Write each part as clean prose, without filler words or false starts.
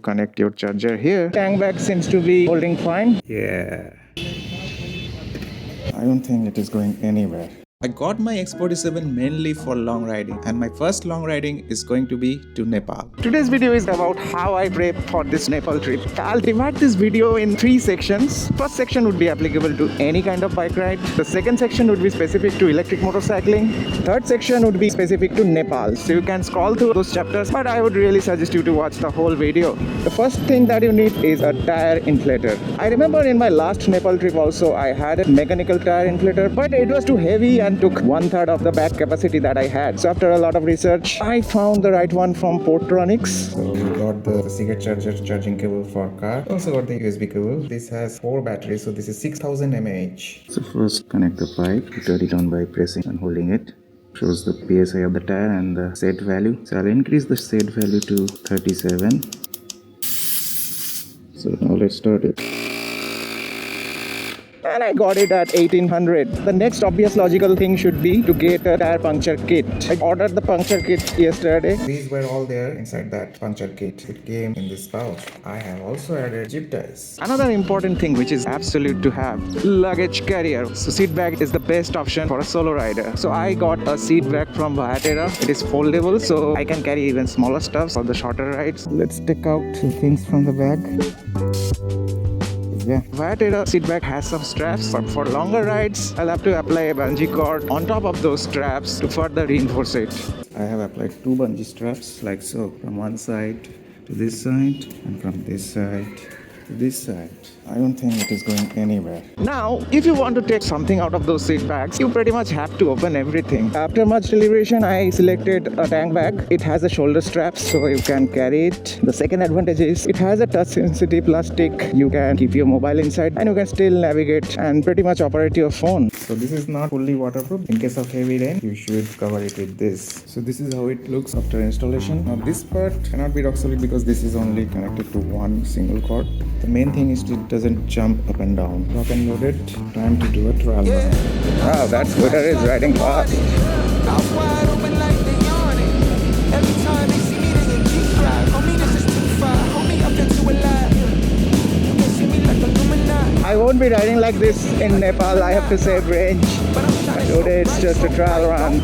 Connect your charger here. Tank bag seems to be holding fine. Yeah. I don't think it is going anywhere. I got my X47 mainly for long riding, and my first long riding is going to be to Nepal. Today's video is about how I prep for this Nepal trip. I'll divide this video in 3 sections. First section would be applicable to any kind of bike ride. The second section would be specific to electric motorcycling. Third section would be specific to Nepal. So you can scroll through those chapters, but I would really suggest you to watch the whole video. The first thing that you need is a tire inflator. I remember in my last Nepal trip also I had a mechanical tire inflator, but it was too heavy and took 1/3 of the back capacity that I had. So after a lot of research, I found the right one from Portronics. So we got the cigarette charger charging cable for car. Also got the USB cable. This has 4 batteries, so this is 6000 mAh. So first connect the pipe. You turn it on by pressing and holding it. Shows the PSI of the tire and the set value. So I'll increase the set value to 37. So now let's start it. And I got it at 1800. The next obvious logical thing should be to get a tire puncture kit. I ordered the puncture kit yesterday. These were all there inside that puncture kit. It came in this pouch. I have also added zip ties. Another important thing which is absolute to have, luggage carrier. So seat bag is the best option for a solo rider. So I got a seat bag from Viatera. It is foldable, so I can carry even smaller stuff for the shorter rides. Let's take out 2 things from the bag. Yeah, Viatera seat bag has some straps, but for longer rides, I'll have to apply a bungee cord on top of those straps to further reinforce it. I have applied 2 bungee straps like so, from one side to this side and from this side to this side. I don't think it is going anywhere. Now, if you want to take something out of those seat bags, you pretty much have to open everything. After much deliberation, I selected a tank bag. It has a shoulder strap, so you can carry it. The second advantage is it has a touch-sensitive plastic. You can keep your mobile inside and you can still navigate and pretty much operate your phone. So this is not fully waterproof. In case of heavy rain, you should cover it with this. So this is how it looks after installation. Now this part cannot be rock solid because this is only connected to one single cord. The main thing is it doesn't jump up and down. Lock and load it. Time to do a trial run. Wow, that scooter is riding fast. I won't be riding like this in Nepal. I have to save range. Today it's just a trial run.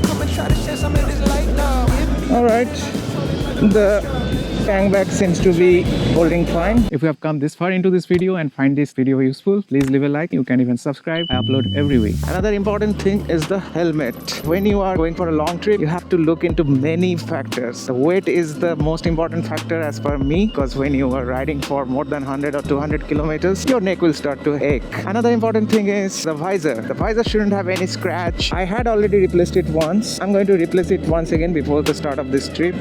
Alright, the tank bag seems to be holding fine. If you have come this far into this video and find this video useful, please leave a like. You can even subscribe. I upload every week. Another important thing is the helmet. When you are going for a long trip, you have to look into many factors. The weight is the most important factor as per me, because when you are riding for more than 100 or 200 kilometers, your neck will start to ache. Another important thing is the visor. The visor shouldn't have any scratch. I had already replaced it once. I'm going to replace it once again before the start of this trip.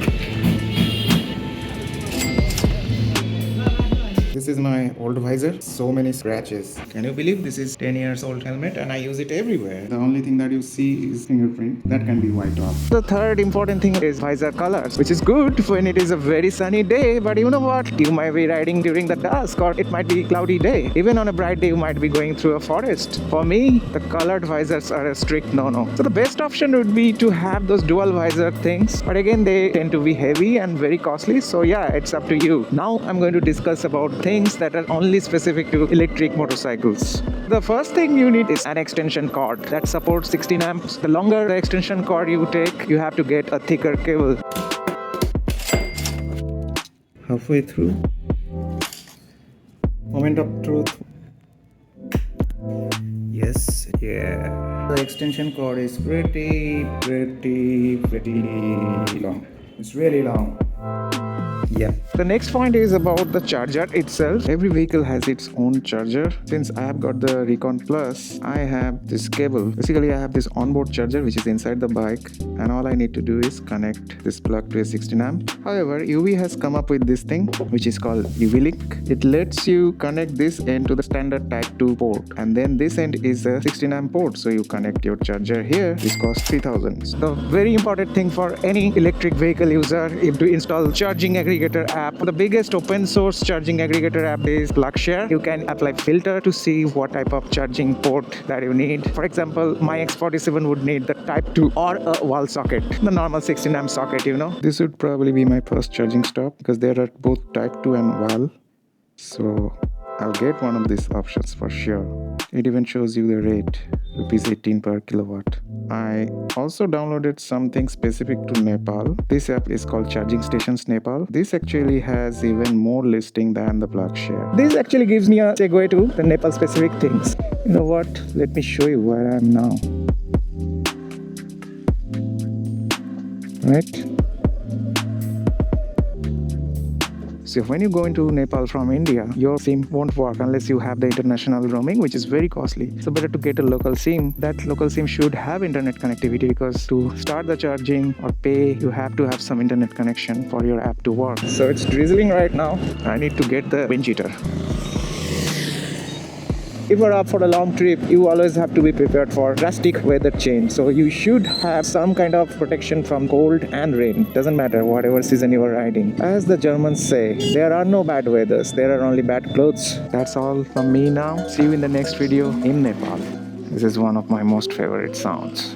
This is my old visor. So many scratches. Can you believe this is 10 years old helmet and I use it everywhere? The only thing that you see is fingerprint. That can be wiped off. The third important thing is visor colors, which is good when it is a very sunny day, but you know what? You might be riding during the dusk or it might be a cloudy day. Even on a bright day, you might be going through a forest. For me, the colored visors are a strict no-no. So the best option would be to have those dual visor things, but again, they tend to be heavy and very costly. So yeah, it's up to you. Now I'm going to discuss about things that are only specific to electric motorcycles. The first thing you need is an extension cord that supports 16 amps. The longer the extension cord you take, you have to get a thicker cable. Halfway through. Moment of truth. Yes, yeah. The extension cord is pretty long. It's really long. Yeah. The next point is about the charger itself. Every vehicle has its own charger. Since I have got the Recon Plus, I have this cable. Basically, I have this onboard charger which is inside the bike, and all I need to do is connect this plug to a 16 amp. However, UV has come up with this thing which is called UV Link. It lets you connect this end to the standard Type 2 port, and then this end is a 16 amp port, so you connect your charger here. This costs 3000. The very important thing for any electric vehicle user is to install charging agreement aggregator app. The biggest open source charging aggregator app is PlugShare. You can apply filter to see what type of charging port that you need. For example, my X47 would need the Type 2 or a wall socket, the normal 16 amp socket, you know. This would probably be my first charging stop because there are both Type 2 and wall. So I'll get one of these options for sure. It even shows you the rate, rupees 18 per kilowatt. I also downloaded something specific to Nepal. This app is called Charging Stations Nepal. This actually has even more listing than the PlugShare. This actually gives me a segue to the Nepal specific things. You know what? Let me show you where I am now. Right? So when you go into Nepal from India, your SIM won't work unless you have the international roaming, which is very costly. So better to get a local SIM. That local SIM should have internet connectivity because to start the charging or pay, you have to have some internet connection for your app to work. So it's drizzling right now. I need to get the wind cheater. If you're up for a long trip, you always have to be prepared for drastic weather change. So you should have some kind of protection from cold and rain. Doesn't matter whatever season you are riding. As the Germans say, there are no bad weathers, there are only bad clothes. That's all from me now. See you in the next video in Nepal. This is one of my most favorite sounds.